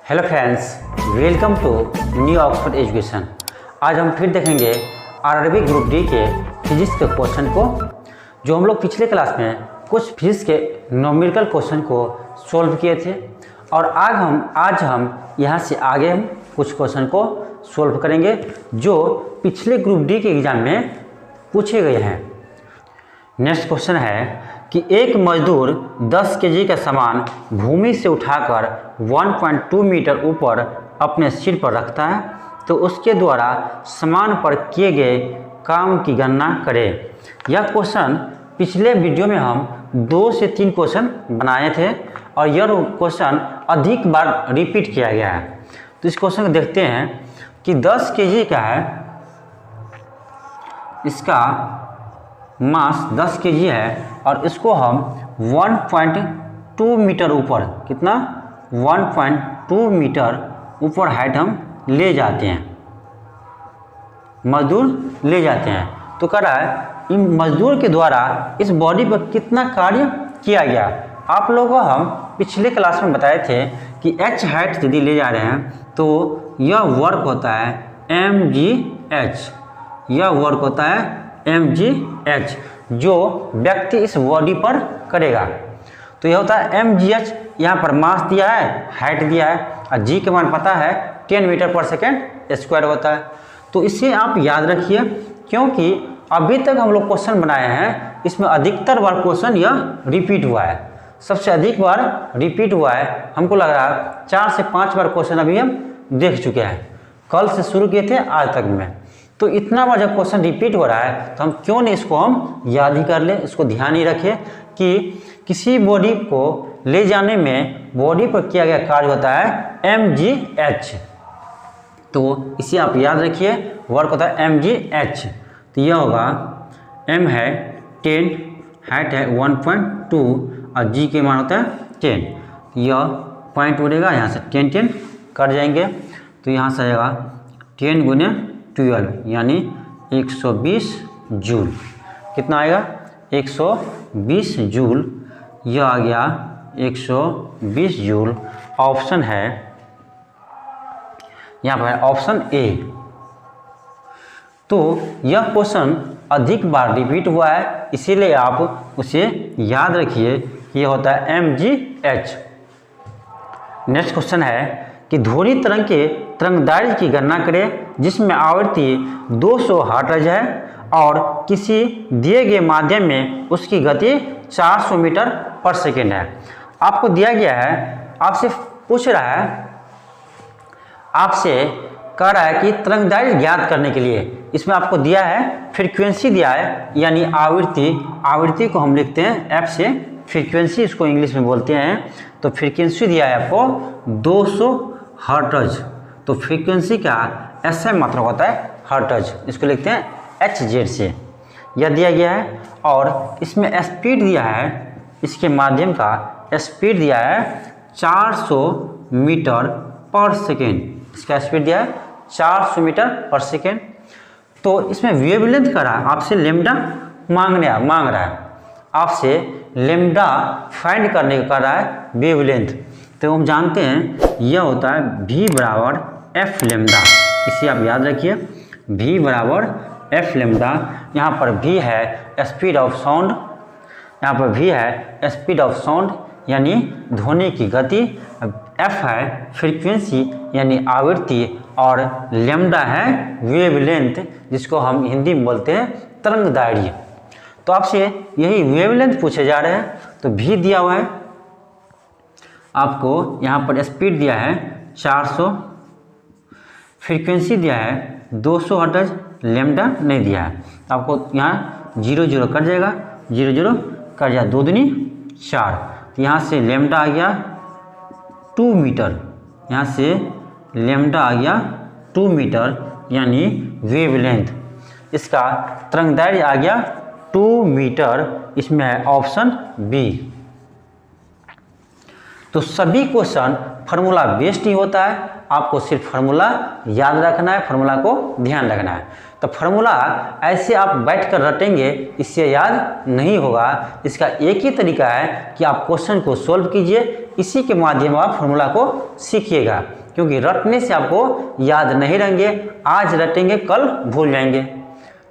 Hello friends, welcome to New Oxford Education. आज हम फिर देखेंगे आरआरबी ग्रुप डी के फिजिक्स के क्वेश्चन को, जो हम लोग पिछले क्लास में कुछ फिजिक्स के न्यूमेरिकल क्वेश्चन को सॉल्व किए थे और आज हम यहाँ से आगे हम कुछ क्वेश्चन को सॉल्व करेंगे जो पिछले ग्रुप डी के एग्ज़ाम में पूछे गए हैं। नेक्स्ट क्वेश्चन है कि एक मजदूर 10 केजी का सामान भूमि से उठाकर 1.2 मीटर ऊपर अपने सिर पर रखता है, तो उसके द्वारा सामान पर किए गए काम की गणना करें। यह क्वेश्चन पिछले वीडियो में हम 2 से 3 क्वेश्चन बनाए थे और यह क्वेश्चन अधिक बार रिपीट किया गया है। तो इस क्वेश्चन को देखते हैं कि 10 केजी का है, इसका मास 10 केजी है और इसको हम 1.2 मीटर ऊपर, कितना 1.2 मीटर ऊपर हाइट हम ले जाते हैं, मजदूर ले जाते हैं। तो कह रहा है इन मजदूर के द्वारा इस बॉडी पर कितना कार्य किया गया। आप लोगों को हम पिछले क्लास में बताए थे कि h हाइट यदि ले जा रहे हैं तो यह वर्क होता है mgh, यह वर्क होता है mgh जो व्यक्ति इस बॉडी पर करेगा। तो यह होता है mgh, यहाँ पर मास दिया है, हाइट दिया है और g का मान पता है 10 मीटर पर सेकेंड स्क्वायर होता है। तो इसे आप याद रखिए, क्योंकि अभी तक हम लोग क्वेश्चन बनाए हैं, इसमें अधिकतर बार क्वेश्चन यह रिपीट हुआ है, सबसे अधिक बार रिपीट हुआ है। हमको लग रहा है 4 से 5 बार क्वेश्चन अभी हम देख चुके हैं, कल से शुरू किए थे आज तक में। तो इतना बार जब क्वेश्चन रिपीट हो रहा है तो हम क्यों नहीं इसको हम याद ही कर लें, इसको ध्यान ही रखें कि किसी बॉडी को ले जाने में बॉडी पर किया गया कार्य होता है mgh। तो इसे आप याद रखिए, वर्क होता है mgh। तो यह होगा m है 10, हाइट है 1.2 और g के मान होता है 10। यह पॉइंट उड़ेगा, यहाँ से 10 कट जाएंगे, तो यहाँ से आएगा 10 गुने 12 यानी 120 जूल। कितना आएगा 120 जूल, यह आ गया 120 जूल। ऑप्शन है यहाँ पर ऑप्शन ए। तो यह क्वेश्चन अधिक बार रिपीट हुआ है, इसीलिए आप उसे याद रखिए कि यह होता है mgh। नेक्स्ट क्वेश्चन है कि ध्वनि तरंग के तरंगदैर्घ्य की गणना करें जिसमें आवृत्ति 200 हर्ट्ज है और किसी दिए गए माध्यम में उसकी गति 400 मीटर पर सेकेंड है। आपको दिया गया है, आपसे पूछ रहा है, आपसे कह रहा है कि तरंगदैर्घ्य ज्ञात करने के लिए इसमें आपको दिया है फ्रीक्वेंसी दिया है, यानी आवृत्ति को हम लिखते हैं f से, फ्रीक्वेंसी इसको इंग्लिश में बोलते हैं। तो फ्रीक्वेंसी दिया है आपको 200 हर्ट्ज, तो फ्रीक्वेंसी का SI मात्रक होता है हर्ट्ज, इसको लिखते हैं hz से, यह दिया गया है। और इसमें स्पीड दिया है, इसके माध्यम का स्पीड दिया है 400 मीटर पर सेकेंड, इसका स्पीड दिया है 400 मीटर पर सेकेंड। तो इसमें वेवलेंथ करा आपसे लेमडा मांग रहा है, आपसे लेमडा फाइंड करने का कर रहा है वेवलेंथ। तो हम जानते हैं यह होता है v बराबर f लेमडा, इसे आप याद रखिए, v बराबर f लेमडा। यहाँ पर v है स्पीड ऑफ साउंड, यहाँ पर v है स्पीड ऑफ साउंड यानी ध्वनि की गति, f है फ्रीक्वेंसी यानी आवृत्ति और लेमडा है वेवलेंथ, जिसको हम हिंदी में बोलते हैं तरंगदैर्घ्य। तो आपसे यही वेवलेंथ पूछे जा रहे हैं। तो v दिया हुआ है, आपको यहाँ पर स्पीड दिया है 400, फ्रीक्वेंसी दिया है 200 हर्ट्ज, लेमडा नहीं दिया है। तो आपको यहाँ 0 0 कट जाएगा, 0 0 कट जाए, 2 दूनी 4। तो यहाँ से लेमडा आ गया 2 मीटर, यहाँ से लेमडा आ गया 2 मीटर यानी वेवलेंथ। इसका तरंगदैर्घ्य आ गया 2 मीटर, इसमें है ऑप्शन बी। तो सभी क्वेश्चन फार्मूला बेस्ड ही होता है, आपको सिर्फ फार्मूला याद रखना है, फार्मूला को ध्यान रखना है। तो फार्मूला ऐसे आप बैठकर रटेंगे, इससे याद नहीं होगा। इसका एक ही तरीका है कि आप क्वेश्चन को सोल्व कीजिए, इसी के माध्यम आप फार्मूला को सीखिएगा, क्योंकि रटने से आपको याद नहीं रहेंगे, आज रटेंगे कल भूल जाएंगे।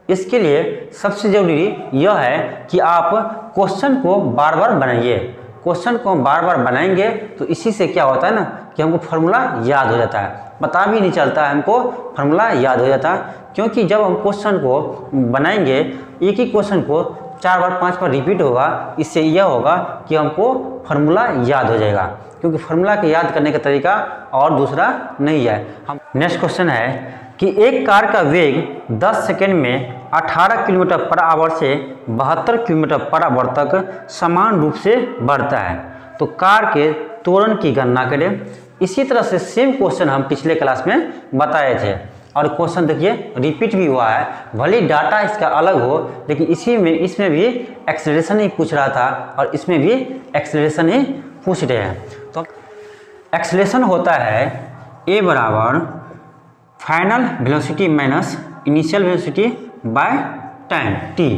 इसके लिए सबसे ज़रूरी यह है कि आप क्वेश्चन को बार बार बनाइए। क्वेश्चन को हम बार बार बनाएंगे तो इसी से क्या होता है ना कि हमको फार्मूला याद हो जाता है, पता भी नहीं चलता है, हमको फार्मूला याद हो जाता है। क्योंकि जब हम क्वेश्चन को बनाएंगे, एक ही क्वेश्चन को 4 बार 5 बार रिपीट होगा, इससे यह होगा कि हमको फार्मूला याद हो जाएगा, क्योंकि फार्मूला के याद करने का तरीका और दूसरा नहीं है। हम नेक्स्ट क्वेश्चन है कि एक कार का वेग 10 सेकेंड में 18 किलोमीटर पर आवर से 72 किलोमीटर पर आवर तक समान रूप से बढ़ता है, तो कार के त्वरण की गणना करें। इसी तरह से सेम क्वेश्चन हम पिछले क्लास में बताए थे, और क्वेश्चन देखिए रिपीट भी हुआ है, भले डाटा इसका अलग हो, लेकिन इसमें भी एक्सेलरेशन ही पूछ रहा था और इसमें भी एक्सेलरेशन ही पूछ रहे हैं। तो एक्सेलरेशन होता है ए बराबर final velocity minus initial velocity by time T.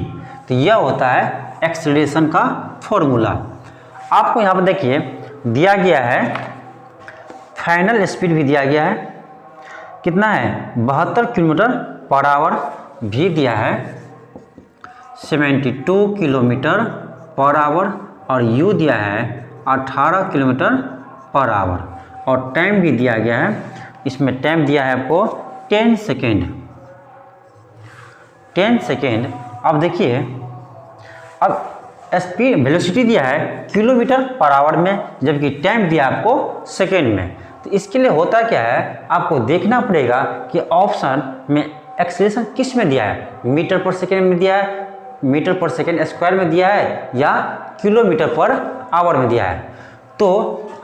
तो यह होता है एक्सेलरेशन का फॉर्मूला। आपको यहाँ पर देखिए दिया गया है, फाइनल स्पीड भी दिया गया है, कितना है 72 किलोमीटर पर आवर, भी दिया है 72 किलोमीटर पर आवर, और यू दिया है 18 किलोमीटर पर आवर, और टाइम भी दिया गया है। इसमें टाइम दिया है आपको 10 सेकेंड। 10 सेकेंड। अब देखिए, अब स्पीड वेलोसिटी दिया है किलोमीटर पर आवर में, जबकि टाइम दिया आपको सेकेंड में। तो इसके लिए होता क्या है, आपको देखना पड़ेगा कि ऑप्शन में एक्सेलरेशन किस में दिया है, मीटर पर सेकेंड में दिया है, मीटर पर सेकेंड स्क्वायर में दिया है, या किलोमीटर पर आवर में दिया है। तो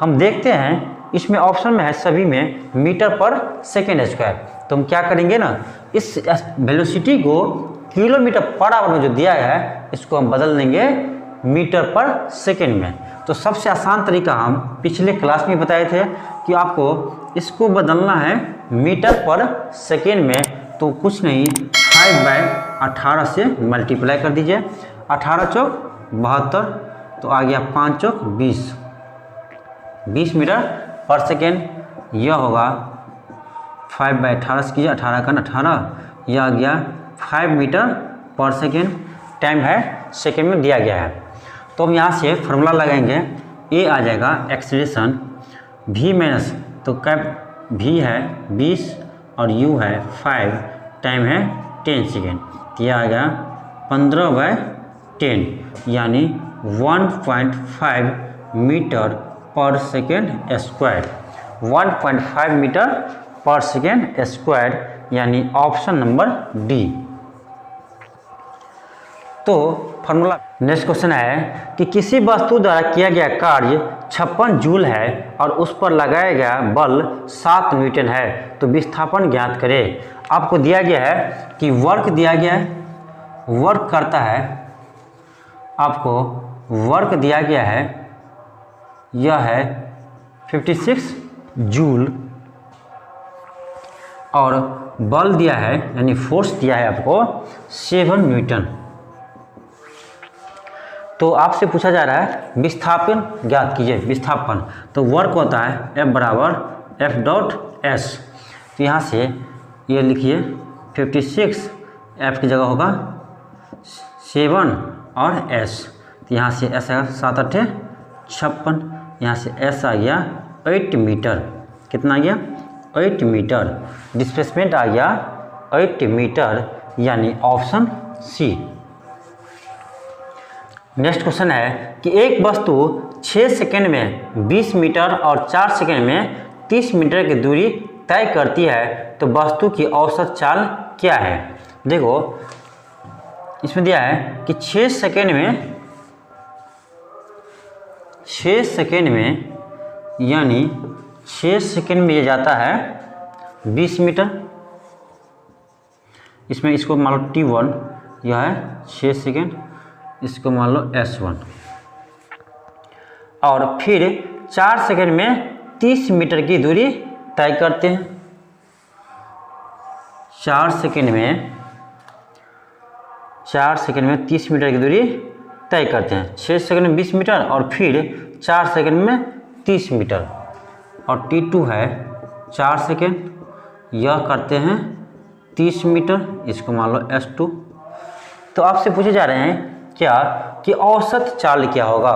हम देखते हैं इसमें ऑप्शन में है सभी में मीटर पर सेकेंड स्क्वायर। तो हम क्या करेंगे ना, इस वेलोसिटी को किलोमीटर पर आवर में जो दिया है इसको हम बदल देंगे मीटर पर सेकेंड में। तो सबसे आसान तरीका हम पिछले क्लास में बताए थे कि आपको इसको बदलना है मीटर पर सेकेंड में। तो कुछ नहीं, 5/18 से मल्टीप्लाई कर दीजिए, 18 चौक 72, तो आ गया 5 चौक 20, 20 मीटर पर सेकेंड। यह होगा 5/18 से कीजिए, 18 का 18, यह आ गया 5 मीटर पर सेकेंड। टाइम है सेकेंड में दिया गया है। तो हम यहाँ से फार्मूला लगाएंगे, ए आ जाएगा एक्सेलरेशन v माइनस, तो कैप v है 20 और u है 5, टाइम है 10 सेकेंड, तो यह आ गया 15/10, यानी 1.5 मीटर पर सेकेंड स्क्वायर, 1.5 मीटर पर सेकेंड स्क्वायर, यानी ऑप्शन नंबर डी। तो फार्मूला नेक्स्ट क्वेश्चन है कि किसी वस्तु द्वारा किया गया कार्य 56 जूल है और उस पर लगाया गया बल 7 न्यूटन है, तो विस्थापन ज्ञात करें। आपको दिया गया है कि वर्क दिया गया है, वर्क करता है, आपको वर्क दिया गया है, यह है 56 जूल, और बल दिया है यानी फोर्स दिया है आपको 7 न्यूटन। तो आपसे पूछा जा रहा है विस्थापन ज्ञात कीजिए, विस्थापन। तो वर्क होता है F बराबर F.S। तो यहाँ से ये लिखिए 56, F की जगह होगा 7 और S, तो यहाँ से S आएगा 7 8 56, यहाँ से S आ गया 8 मीटर, कितना आ गया 8 मीटर, डिस्प्लेसमेंट आ गया 8 मीटर, यानी ऑप्शन सी। नेक्स्ट क्वेश्चन है कि एक वस्तु 6 सेकेंड में 20 मीटर और 4 सेकेंड में 30 मीटर की दूरी तय करती है, तो वस्तु की औसत चाल क्या है। देखो इसमें दिया है कि 6 सेकेंड में यानी 6 सेकेंड में ये जाता है 20 मीटर, इसमें इसको मान लो T1, यह है 6 सेकेंड, इसको मान लो S1, और फिर 4 सेकेंड में 30 मीटर की दूरी तय करते हैं। 4 सेकेंड में 30 मीटर की दूरी तय करते हैं। 6 सेकेंड में 20 मीटर और फिर 4 सेकेंड में 30 मीटर और T2 है 4 सेकेंड, यह करते हैं 30 मीटर, इसको मान लो S2। तो आपसे पूछे जा रहे हैं क्या कि औसत चाल क्या होगा।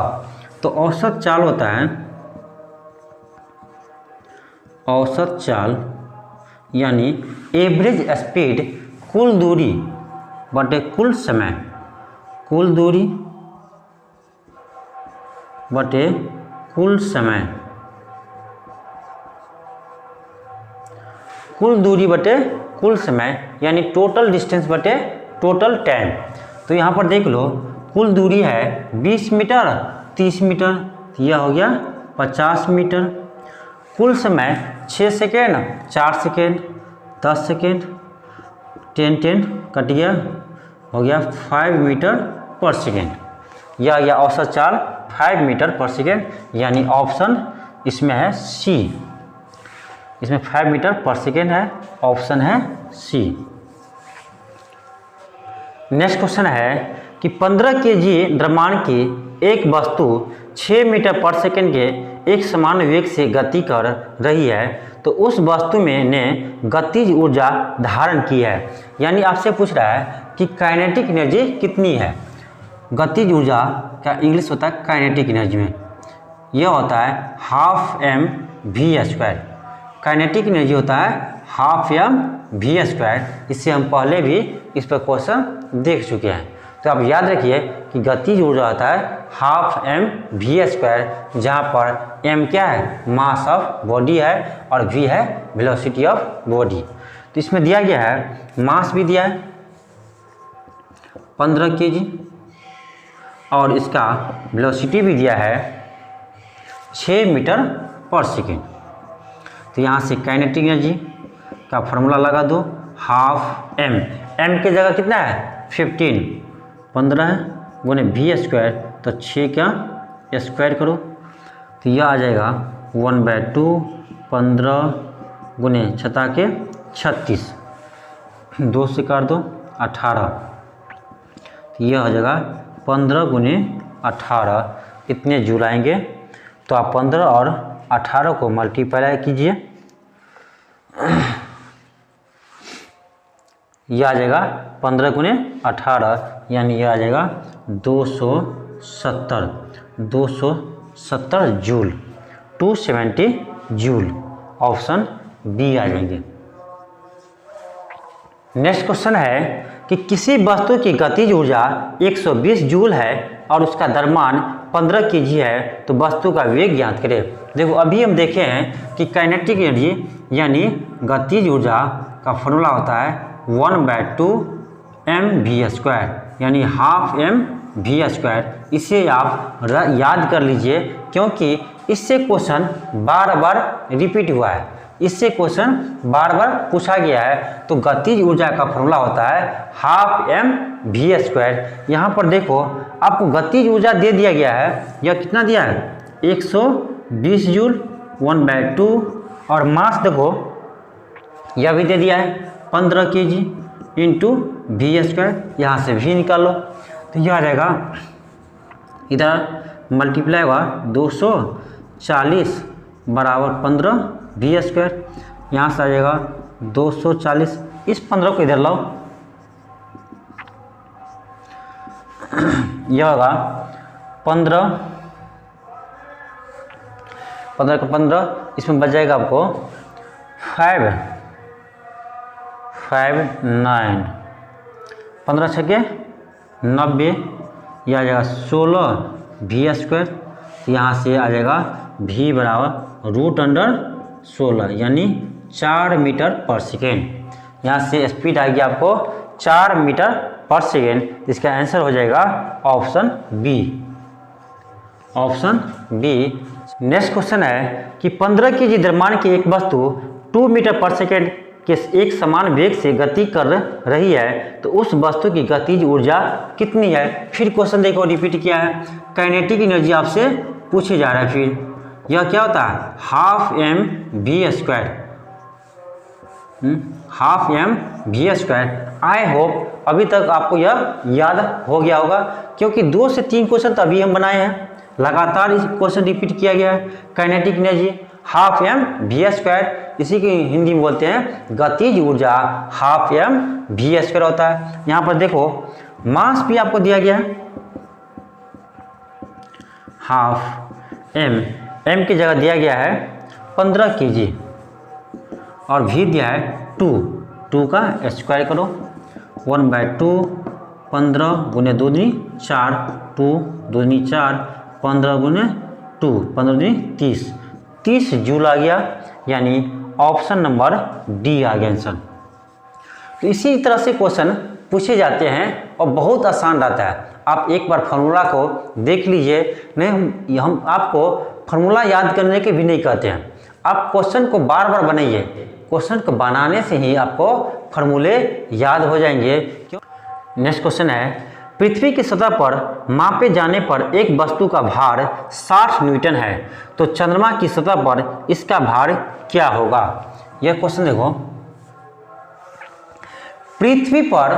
तो औसत चाल होता है, औसत चाल यानी एवरेज स्पीड, कुल दूरी बटे कुल समय, कुल दूरी बटे कुल समय, कुल दूरी बटे कुल समय यानी टोटल डिस्टेंस बटे टोटल टाइम। तो यहाँ पर देख लो, कुल दूरी है 20 मीटर, 30 मीटर, यह हो गया 50 मीटर। कुल समय 6 सेकेंड, 4 सेकेंड, 10 सेकेंड, 10 कट गया, हो गया 5 मीटर पर सेकेंड। यह या औसत चाल 5 मीटर पर सेकेंड, यानी ऑप्शन इसमें है सी। इसमें 5 मीटर पर सेकेंड है, ऑप्शन है सी। नेक्स्ट क्वेश्चन है कि 15 केजी द्रव्यमान की एक वस्तु 6 मीटर पर सेकेंड के एक समान वेग से गति कर रही है, तो उस वस्तु में ने गतिज ऊर्जा धारण की है। यानी आपसे पूछ रहा है कि काइनेटिक एनर्जी कितनी है। गतिज ऊर्जा का इंग्लिश होता है काइनेटिक एनर्जी में, यह होता है half M V square. Kinetic energy होता है हाफ एम वी स्क्वायर। इससे हम पहले भी इस पर क्वेश्चन देख चुके हैं। तो आप याद रखिए कि गतिज ऊर्जा होता है हाफ एम वी स्क्वायर, जहाँ पर एम क्या है, मास ऑफ बॉडी है, और वी है वेलोसिटी ऑफ बॉडी। तो इसमें दिया गया है, मास भी दिया है 15 केजी और इसका वेलोसिटी भी दिया है 6 मीटर पर सेकेंड। तो यहाँ से काइनेटिक एनर्जी का फॉर्मूला लगा दो, हाफ एम, एम की जगह कितना है 15, 15 है गुने वी स्क्वायर, तो 6 का स्क्वायर करो, तो यह आ जाएगा 1/2, 15 गुने 6 के 36, 2 से काट दो 18, तो यह हो जाएगा 15 गुने 18, इतने जूल आएंगे। तो आप 15 और 18 को मल्टीप्लाई कीजिए, यह आ जाएगा 15 गुने 18, यानी यह आ जाएगा 270 जूल, 270 जूल। ऑप्शन बी आ जाएंगे। नेक्स्ट क्वेश्चन है कि किसी वस्तु की गतिज ऊर्जा 120 जूल है और उसका द्रव्यमान 15 केजी है, तो वस्तु का वेग ज्ञात करें। देखो अभी हम देखे हैं कि काइनेटिक एनर्जी यानी गतिज ऊर्जा का फॉर्मूला होता है 1/2 एम वी स्क्वायर, यानी हाफ एम वी स्क्वायर। इसे आप याद कर लीजिए, क्योंकि इससे क्वेश्चन बार बार रिपीट हुआ है, इससे क्वेश्चन बार बार पूछा गया है। तो गतिज ऊर्जा का फॉर्मूला होता है हाफ एम वी स्क्वायर। यहाँ पर देखो आपको गतिज ऊर्जा दे दिया गया है, यह कितना दिया है 120 जूल 1/2, और मास देखो यह भी दे दिया है 15 केजी इंटू वी स्क्वायर। यहाँ से भी निकालो, तो यह आ जाएगा, इधर मल्टीप्लाई हुआ 240 बराबर 15 वी स्क्वायर, यहाँ से आ जाएगा 240। इस 15 को इधर लाओ, यह होगा 15 का 15, इसमें बच जाएगा आपको 5 9, 15 छके 90, यह आ जाएगा 16 वी स्क्वायर। यहाँ से आ जाएगा v बराबर √16, यानी 4 मीटर पर सेकेंड। यहाँ से स्पीड आएगी आपको 4 मीटर पर सेकेंड। इसका आंसर हो जाएगा option B, option B. Next question है कि 15 केजी द्रव्यमान की एक वस्तु 2 मीटर पर सेकेंड के एक समान वेग से गति कर रही है, तो उस वस्तु की गतिज ऊर्जा कितनी है। फिर क्वेश्चन देखो रिपीट किया है, काइनेटिक एनर्जी आपसे पूछे जा रहा है। फिर यह क्या होता है half M V square, half M V square. I hope अभी तक आपको यह याद हो गया होगा, क्योंकि 2 से 3 क्वेश्चन तो अभी हम बनाए हैं, लगातार इस क्वेश्चन रिपीट किया गया है। Kinetic energy half M V square, इसी की हिंदी में बोलते हैं गतिज ऊर्जा हाफ एम वी स्क्वायर होता है। यहाँ पर देखो मास भी आपको दिया गया है, हाफ एम की जगह दिया गया है 15 kg और भी दिया है 2 का स्क्वायर करो 1/2, 15 गुने 2 दूनी 4, 2 दूनी 4, 15 गुने 2, 15 दूनी 30 जूल आ गया, यानी ऑप्शन नंबर डी आ गया आंसर। तो इसी तरह से क्वेश्चन पूछे जाते हैं और बहुत आसान रहता है। आप एक बार फार्मूला को देख लीजिए, नहीं हम आपको फार्मूला याद करने के भी नहीं कहते हैं, आप क्वेश्चन को बार बार बनाइए, क्वेश्चन को बनाने से ही आपको फार्मूले याद हो जाएंगे। नेक्स्ट क्वेश्चन है, पृथ्वी की सतह पर मापे जाने पर एक वस्तु का भार 60 न्यूटन है, तो चंद्रमा की सतह पर इसका भार क्या होगा। यह क्वेश्चन देखो, पृथ्वी पर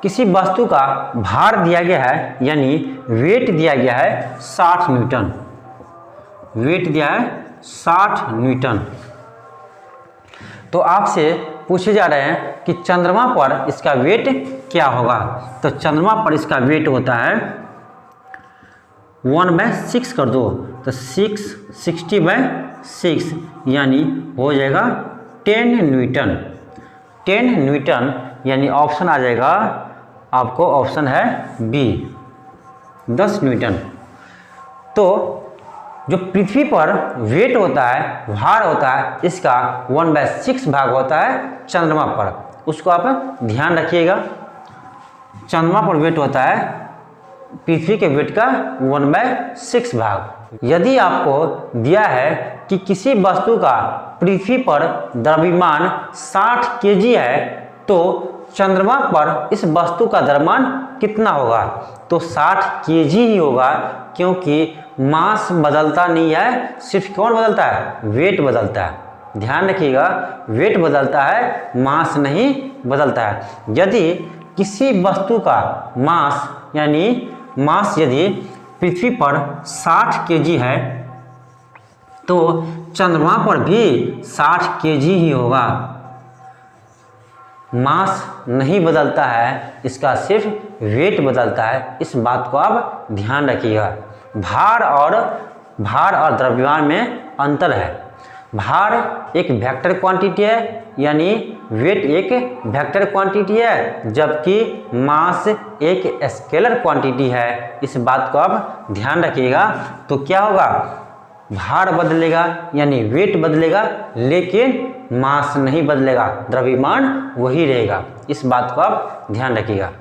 किसी वस्तु का भार दिया गया है, यानी वेट दिया गया है 60 न्यूटन, वेट दिया है 60 न्यूटन। तो आपसे पूछे जा रहे हैं कि चंद्रमा पर इसका वेट क्या होगा। तो चंद्रमा पर इसका वेट होता है 1/6 कर दो, तो 60/6 यानी हो जाएगा 10 न्यूटन। 10 न्यूटन यानी ऑप्शन आ जाएगा आपको, ऑप्शन है बी 10 न्यूटन। तो जो पृथ्वी पर वेट होता है, भार होता है, इसका 1/6 भाग होता है चंद्रमा पर, उसको आप ध्यान रखिएगा। चंद्रमा पर वेट होता है पृथ्वी के वेट का 1/6 भाग। यदि आपको दिया है कि किसी वस्तु का पृथ्वी पर द्रव्यमान 60 kg है, तो चंद्रमा पर इस वस्तु का द्रव्यमान कितना होगा, तो 60 kg ही होगा, क्योंकि मास बदलता नहीं है, सिर्फ कौन बदलता है, वेट बदलता है। ध्यान रखिएगा, वेट बदलता है, मास नहीं बदलता है। यदि किसी वस्तु का मास यानी मास यदि पृथ्वी पर 60 kg है, तो चंद्रमा पर भी 60 kg ही होगा। मास नहीं बदलता है, इसका सिर्फ वेट बदलता है, इस बात को आप ध्यान रखिएगा। भार और द्रव्यमान में अंतर है। भार एक वेक्टर क्वांटिटी है, यानी वेट एक वेक्टर क्वांटिटी है, जबकि मास एक स्केलर क्वांटिटी है। इस बात को आप ध्यान रखिएगा। तो क्या होगा, भार बदलेगा यानी वेट बदलेगा, लेकिन मास नहीं बदलेगा, द्रव्यमान वही रहेगा। इस बात को आप ध्यान रखिएगा।